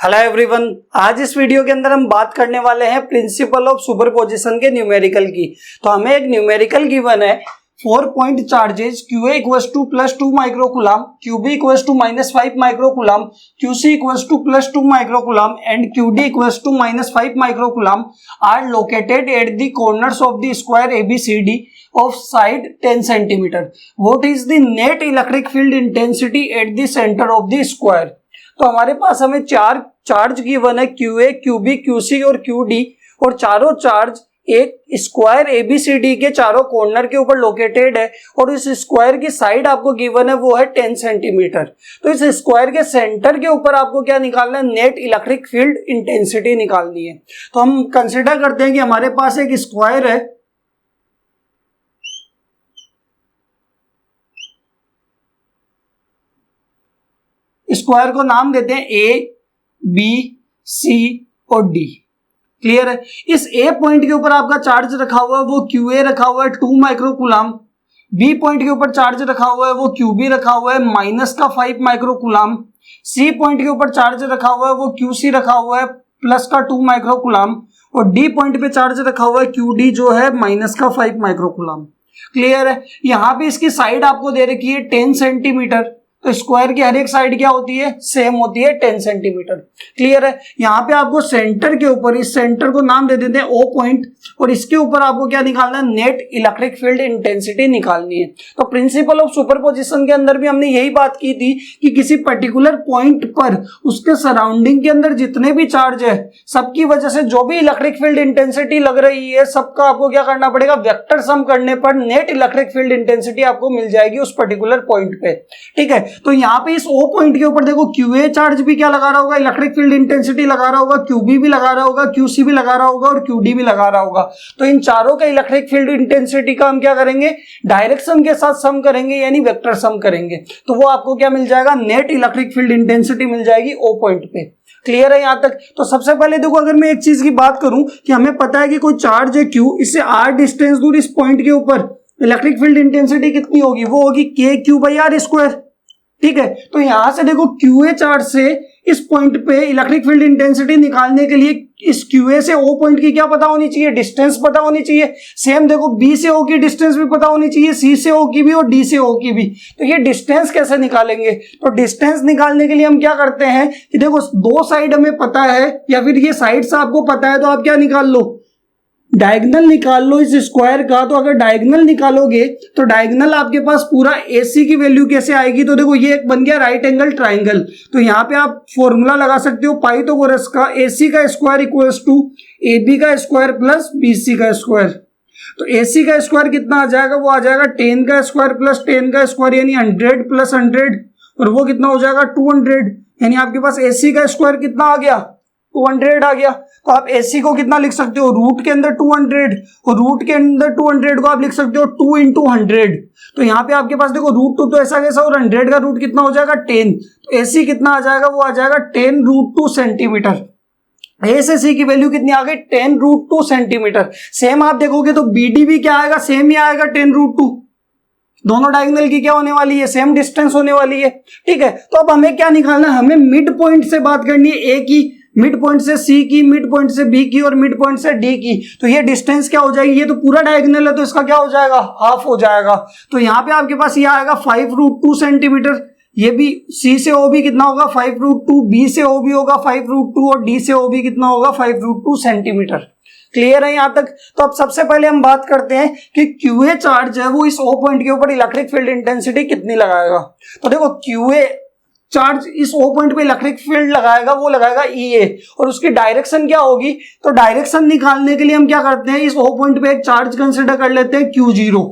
Hello everyone, आज इस video के अंदर हम बात करने वाले हैं प्रिंसिपल ऑफ सुपरपोजिशन के न्यूमेरिकल की। तो हमें एक न्यूमेरिकल गिवन है 4 point charges QA equals to +2 microcoulomb, QB equals to -5 microcoulomb, QC equals to +2 microcoulomb and QD equals to -5 microcoulomb are located at the corners of the square ABCD of side 10 cm. What is the net electric field intensity at the center of the square? तो हमारे पास हमें चार charge given है QA, QB, QC और QD, और चारों charge एक square ABCD के चारों कॉर्नर के ऊपर लोकेटेड है और इस स्क्वायर की साइड आपको गिवन है वो है 10 सेंटीमीटर। तो इस स्क्वायर के सेंटर के ऊपर आपको क्या निकालना है? नेट इलेक्ट्रिक फील्ड इंटेंसिटी निकालनी है। तो हम कंसिडर करते हैं कि हमारे पास एक स्क्वायर है, स्क्वायर को नाम देते हैं A, B, C और D। क्लियर है? इस A पॉइंट के ऊपर आपका चार्ज रखा हुआ है वो QA रखा हुआ है 2 माइक्रोकूलम, B पॉइंट के ऊपर चार्ज रखा हुआ है वो QB रखा हुआ है -5 माइक्रोकूलम, C पॉइंट के ऊपर चार्ज रखा हुआ है वो QC रखा हुआ है +2 माइक्रोकूलम, और D पॉइंट पे चार्ज रखा हुआ है QD जो है -5 माइक्रोकूलम। क्लियर है? यहां पे इसकी साइड आपको दे रखी है 10 सेंटीमीटर। तो स्क्वायर की हर एक साइड क्या होती है? सेम होती है 10 सेंटीमीटर। क्लियर है? यहाँ पे आपको सेंटर के ऊपर, इस सेंटर को नाम दे देते हैं O पॉइंट, और इसके ऊपर आपको क्या निकालना है? नेट इलेक्ट्रिक फील्ड इंटेंसिटी निकालनी है। तो प्रिंसिपल ऑफ सुपरपोजिशन के अंदर भी हमने यही बात की थी कि किसी पर्टिकुलर पॉइंट पर उसके सराउंडिंग के अंदर जितने भी चार्ज है सबकी वजह से जो भी इलेक्ट्रिक फील्ड इंटेंसिटी लग रही है सबका आपको क्या करना पड़ेगा? वेक्टर सम करने पर नेट इलेक्ट्रिक फील्ड इंटेंसिटी आपको मिल जाएगी उस पर्टिकुलर पॉइंट पे। ठीक है? तो यहाँ पे इस O पॉइंट के ऊपर देखो QA चार्ज भी क्या लगा रहा होगा? इलेक्ट्रिक फील्ड इंटेंसिटी लगा रहा होगा, QB भी लगा रहा होगा, QC भी लगा रहा होगा और QD भी लगा रहा होगा। तो इन चारों का इलेक्ट्रिक फील्ड इंटेंसिटी का हम क्या करेंगे? डायरेक्शन के साथ सम करेंगे, यानी वेक्टर सम करेंगे। तो वो आपको क्या मिल जाएगा? नेट इलेक्ट्रिक फील्ड इंटेंसिटी मिल जाएगी O पॉइंट पे। क्लियर है यहां तक? तो सबसे पहले देखो, अगर मैं एक चीज की बात करूं कि हमें पता है कि कोई चार्ज है Q, इससे R डिस्टेंस दूर इस पॉइंट के ऊपर इलेक्ट्रिक फील्ड इंटेंसिटी कितनी होगी? वो होगी KQ/R²। ठीक है? तो यहां से देखो QA चार्ज से इस पॉइंट पे इलेक्ट्रिक फील्ड इंटेंसिटी निकालने के लिए इस QA से O पॉइंट की क्या पता होनी चाहिए? डिस्टेंस पता होनी चाहिए। सेम देखो B से O की डिस्टेंस भी पता होनी चाहिए, C से O की भी और D से O की भी। तो ये डिस्टेंस कैसे निकालेंगे? तो डिस्टेंस निकालने के लिए हम क्या करते हैं कि देखो दो साइड हमें पता है या फिर ये साइड्स आपको पता है, तो आप क्या निकाल लो? डायगोनल निकाल लो इस स्क्वायर का। तो अगर डायगोनल निकालोगे तो डायगोनल आपके पास पूरा AC की वैल्यू कैसे आएगी? तो देखो ये एक बन गया राइट एंगल ट्राइंगल। तो यहाँ पे आप फॉर्मूला लगा सकते हो पाइथागोरस का, AC का स्क्वायर इक्वल्स टू AB का स्क्वायर प्लस BC का स्क्वायर। तो AC का स्क्वायर कितना आ जाएगा? वो आ जाएगा 10 का स्क्वायर प्लस 10 का स्क्वायर, यानी 100 प्लस 100, और वो कितना हो जाएगा? 200। यानी आपके पास AC का स्क्वायर कितना आ गया? 200 आ गया। तो आप AC को कितना लिख सकते हो? रूट के अंदर 200, और रूट के अंदर 200 को आप लिख सकते हो 2 × 100। तो यहाँ पे आपके पास देखो √2 तो ऐसा कैसा, और 100 का रूट कितना हो जाएगा? 10। तो AC कितना आ जाएगा? वो आ जाएगा 10√2 सेंटीमीटर। A से C की वैल्यू कितनी आ गई? 10√2 सेंटीमीटर। सेम आप देखोगे तो BD भी क्या आएगा? सेम ही आएगा 10√2। दोनों डायगोनल की क्या होने वाली है? सेम डिस्टेंस होने वाली है। ठीक है? तो अब हमें क्या निकालना है? हमें मिड पॉइंट से बात करनी है, A की, मिड पॉइंट से C की, मिड पॉइंट से B की और मिड पॉइंट से D की। तो ये डिस्टेंस क्या हो जाएगी? ये तो पूरा डायगोनल है तो इसका क्या हो जाएगा? हाफ हो जाएगा। तो यहाँ पे आपके पास ये आएगा 5√2 सेंटीमीटर। ये भी C से O भी कितना होगा? 5√2, B से O भी होगा 5√2 और D से O भी कितना होगा? 5√2 सेंटीमीटर। क्लियर है यहां तक? तो अब सबसे पहले हम बात करते हैं कि QA चार्ज है वो इस O पॉइंट के ऊपर इलेक्ट्रिक फील्ड इंटेंसिटी कितनी लगाएगा। तो देखो QA चार्ज इस O पॉइंट पे इलेक्ट्रिक फील्ड लगाएगा, वो लगाएगा EA, और उसकी डायरेक्शन क्या होगी? तो डायरेक्शन निकालने के लिए हम क्या करते हैं? इस O पॉइंट पे एक चार्ज कंसिडर कर लेते हैं Q0।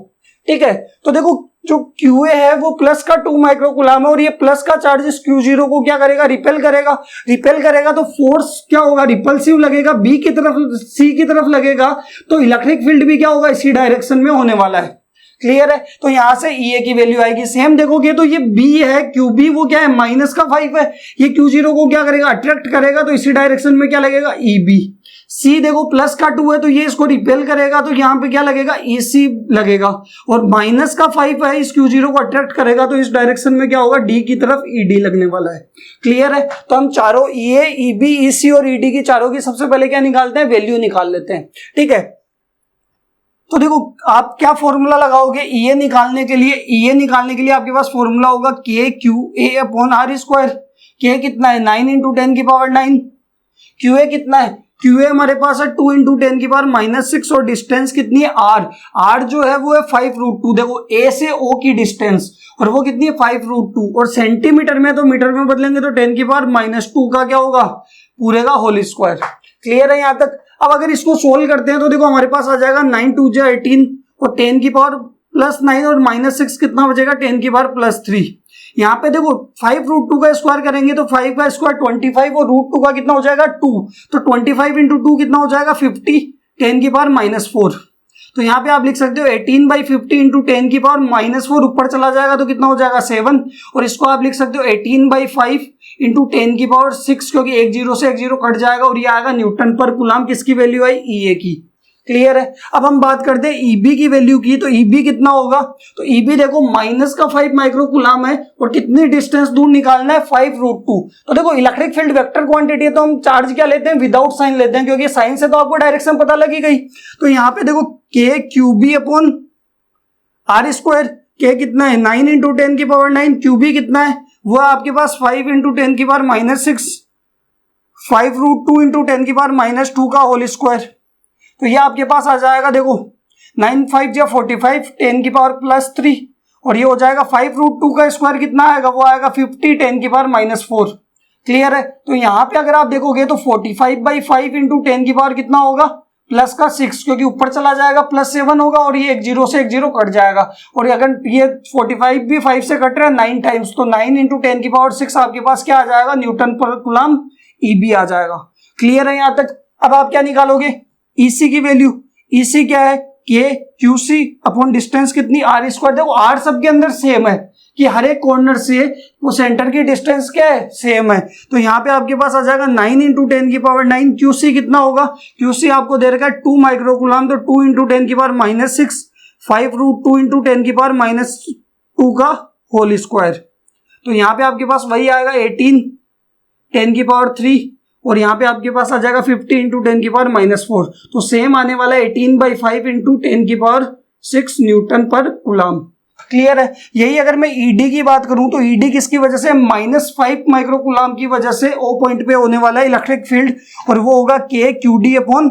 ठीक है? तो देखो जो QA है वो +2 माइक्रोकूलम है, और ये प्लस का चार्ज इस Q0 को क्या करेगा? रिपेल करेगा। रिपेल करेगा तो फोर्स क्या होगा? रिपल्सिव लगेगा, B की तरफ, C की तरफ लगेगा। तो इलेक्ट्रिक फील्ड भी क्या होगा? इसी डायरेक्शन में होने वाला है। क्लियर है। तो यहां से ई ए की वैल्यू आएगी। सेम देखोगे तो ये बी है, क्यू बी वो क्या है माइनस का 5 है, ये क्यू जीरो को क्या करेगा अट्रैक्ट करेगा, तो इसी डायरेक्शन में क्या लगेगा ई बी। सी देखो प्लस का 2 है तो ये इसको रिपेल करेगा, तो यहां पे क्या लगेगा ई सी लगेगा, और माइनस का 5 है इस क्यू जीरो को अट्रैक्ट करेगा, तो इस डायरेक्शन में क्या होगा डी की तरफ ई डी लगने वाला है। क्लियर है। तो हम चारों ई ए, ई बी, ई सी और ई डी की चारों की सबसे पहले क्या निकालते हैं, वैल्यू निकाल लेते हैं। ठीक है, तो देखो आप क्या फॉर्मूला लगाओगे ई ए निकालने के लिए, ई ए निकालने के लिए आपके पास फॉर्मूला होगा K Q A upon R square. K कितना है 9 इंटू 10 की पावर 9, क्यू ए कितना है, क्यू ए हमारे पास है 2 इंटू 10 की पावर -6, और डिस्टेंस कितनी है आर, आर जो है वो है 5√2। देखो ए से ओ की डिस्टेंस और वो कितनी है 5√2, और सेंटीमीटर में तो मीटर में बदलेंगे तो 10 की पावर -2 का क्या होगा पूरे का होल स्क्वायर। क्लियर है यहां तक। अब अगर इसको सोल्व करते हैं तो देखो हमारे पास आ जाएगा 9 2 जा 18 और 10 की पावर +9 और -6 कितना बचेगा 10 की पावर +3। यहाँ पे देखो 5√2 का स्क्वायर करेंगे तो 5 का स्क्वायर 25 और √2 का कितना हो जाएगा 2, तो 25 इंटू 2 कितना हो जाएगा 50, 10 की पावर -4। तो यहाँ पे आप लिख सकते हो 18/50 इंटू 10 की पावर -4, ऊपर चला जाएगा तो कितना हो जाएगा 7, और इसको आप लिख सकते हो 18/5 इंटू 10 की पावर 6, क्योंकि एक जीरो से एक जीरो कट जाएगा, और ये आएगा न्यूटन पर कूलम। किसकी वैल्यू आई ई ए की। क्लियर है। अब हम बात करते हैं ईबी की वैल्यू की, तो ईबी कितना होगा, तो ईबी देखो -5 माइक्रो कूलम है, और कितनी डिस्टेंस दूर निकालना है 5√2। तो देखो इलेक्ट्रिक फील्ड वेक्टर क्वांटिटी है, तो हम चार्ज क्या लेते हैं विदाउट साइन लेते हैं, क्योंकि साइन से तो आपको डायरेक्शन पता लगी गई। तो यहाँ पे देखो K Q B upon R square, K कितना है 9 इंटू 10 की पावर 9, क्यू बी कितना है वो आपके पास 5 इंटू 10 की पावर -6, 5√2 इंटू 10 की पावर -2 का होल स्क्वायर। तो ये आपके पास आ जाएगा देखो 9 5 या 45, 10 की पावर +3, और ये हो जाएगा 5√2 का स्क्वायर कितना आएगा वो आएगा 50, 10 की पावर -4। क्लियर है। तो यहाँ पे अगर आप देखोगे तो 45/5 इंटू 10 की पावर कितना होगा प्लस का 6, क्योंकि ऊपर चला जाएगा +7 होगा, और ये एक जीरो से एक जीरो कट जाएगा, और अगर ये 45 भी 5 से कट रहा है 9 टाइम्स, तो 9 इंटू 10 की पावर 6 आपके पास क्या आ जाएगा न्यूटन पर कूलम ईबी आ जाएगा। क्लियर है यहाँ तक। अब आप क्या निकालोगे ईसी की वैल्यू, ईसी क्या है के क्यू सी अपॉन डिस्टेंस कितनी आर स्क्वायर। देखो आर सबके अंदर सेम है कि हर एक कॉर्नर से वो सेंटर की डिस्टेंस क्या है सेम है, तो यहाँ पे आपके पास आ जाएगा 9 इंटू 10 की पावर 9, क्यू सी कितना होगा, क्यू सी आपको दे रखा है 2 माइक्रो कूलम, तो 2 इंटू 10 की पावर -6, 5√2 इंटू 10 की पावर -2 का होल स्क्वायर। तो यहाँ पे आपके पास वही आएगा 18, 10 की पावर 3, और यहाँ पे आपके पास आ जाएगा 50 इंटू 10 की पावर -4। तो सेम आने वाला है 18/5 इंटू 10 की पावर 6 न्यूटन पर कूलम। क्लियर है। यही अगर मैं ईडी की बात करूं तो ईडी किसकी वजह से -5 माइक्रो कूलम की वजह से ओ पॉइंट पे होने वाला है इलेक्ट्रिक फील्ड, और वो होगा K Q D upon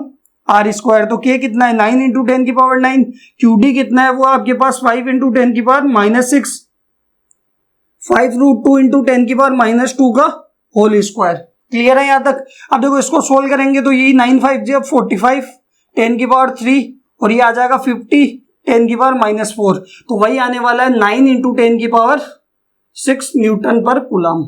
R square. तो के कितना है 9 इंटू 10 की पावर 9, क्यू डी कितना है वो आपके पास 5 इंटू 10 की पावर -6, 5√2 इंटू 10 की पावर -2 का होल स्क्वायर। क्लियर है यहां तक। अब देखो इसको सोल्व करेंगे तो ये 9 5 जब 45, 10 की पावर 3, और ये आ जाएगा 50, 10 की पावर -4, तो वही आने वाला है 9 इंटू 10 की पावर 6 न्यूटन पर कूलम।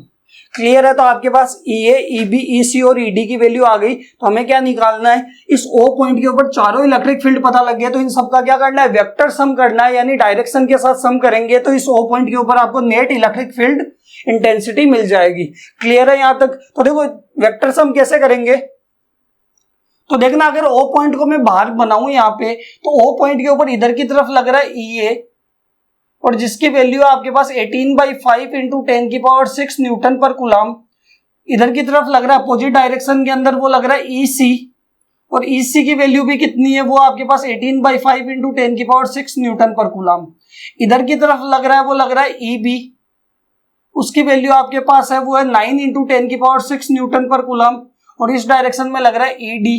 क्लियर है। तो आपके पास ई ए, ई बी, ई सी और ई डी की वैल्यू आ गई। तो हमें क्या निकालना है, इस ओ पॉइंट के ऊपर चारों इलेक्ट्रिक फील्ड पता लग गया, तो इन सबका क्या करना है वेक्टर सम करना है, यानी डायरेक्शन के साथ सम करेंगे तो इस ओ पॉइंट के ऊपर आपको नेट इलेक्ट्रिक फील्ड इंटेंसिटी मिल जाएगी। क्लियर है यहां तक। तो देखो वेक्टर सम कैसे करेंगे, तो देखना अगर ओ पॉइंट को मैं बाहर बनाऊं यहाँ पे, तो ओ पॉइंट के ऊपर इधर की तरफ लग रहा है ई ए, और जिसकी वैल्यू आपके पास 18/5 इंटू 10 की पावर 6 न्यूटन पर कूलम। इधर की तरफ लग रहा है अपोजिट डायरेक्शन के अंदर वो लग रहा है ई सी, और ई सी की वैल्यू भी कितनी है वो आपके पास 18/5 इंटू 10 की पावर 6 न्यूटन पर कूलम। इधर की तरफ लग रहा है वो लग रहा है ई बी, उसकी वैल्यू आपके पास है वो है 9 इंटू 10 की पावर 6 न्यूटन पर कूलम, और इस डायरेक्शन में लग रहा है ई डी,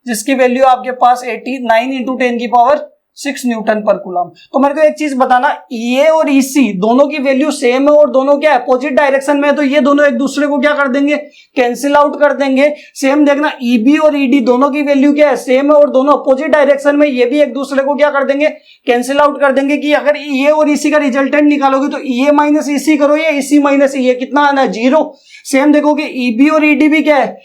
जिसकी वैल्यू आपके पास 9 इंटू 10 की पावर 6 न्यूटन पर कूलम। तो मेरे को एक चीज बताना, ई ए और ई सी दोनों की वैल्यू सेम है और दोनों क्या अपोजिट डायरेक्शन में है, तो ये दोनों एक दूसरे को क्या कर देंगे कैंसिल आउट कर देंगे। सेम देखना ई बी और ई डी दोनों की वैल्यू क्या है सेम है और दोनों अपोजिट डायरेक्शन में, ये भी एक दूसरे को क्या कर देंगे कैंसिल आउट कर देंगे। कि अगर ई ए और ई सी का रिजल्टेंट निकालोगे तो ई ए माइनस ई सी करो या ई सी माइनस ई ए, कितना आना है 0। सेम देखोगे ई बी और ई डी भी क्या है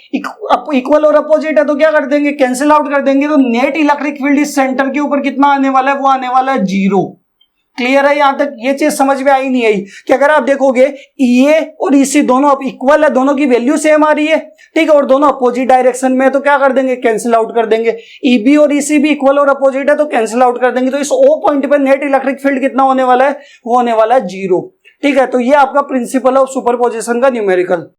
इक्वल और अपोजिट है, तो क्या कर देंगे कैंसिल आउट कर देंगे। तो नेट इलेक्ट्रिक फील्ड इस सेंटर के ऊपर कितना आने वाला है वो आने वाला है 0। क्लियर है? यहां तक ये चीज समझ में आई नहीं आई कि अगर आप देखोगे EA और EC दोनों अब इक्वल है, दोनों की वैल्यू सेम आ रही है, ठीक है, और दोनों अपोजिट डायरेक्शन में है, तो क्या कर देंगे, कैंसिल आउट कर देंगे। EB और EC भी इक्वल और अपोजिट है तो कैंसिल आउट कर देंगे। तो इस O पॉइंट पर नेट इलेक्ट्रिक फील्ड कितना होने वाला है, वो होने वाला है 0। ठीक है, तो ये आपका प्रिंसिपल ऑफ सुपरपोजिशन का न्यूमेरिकल।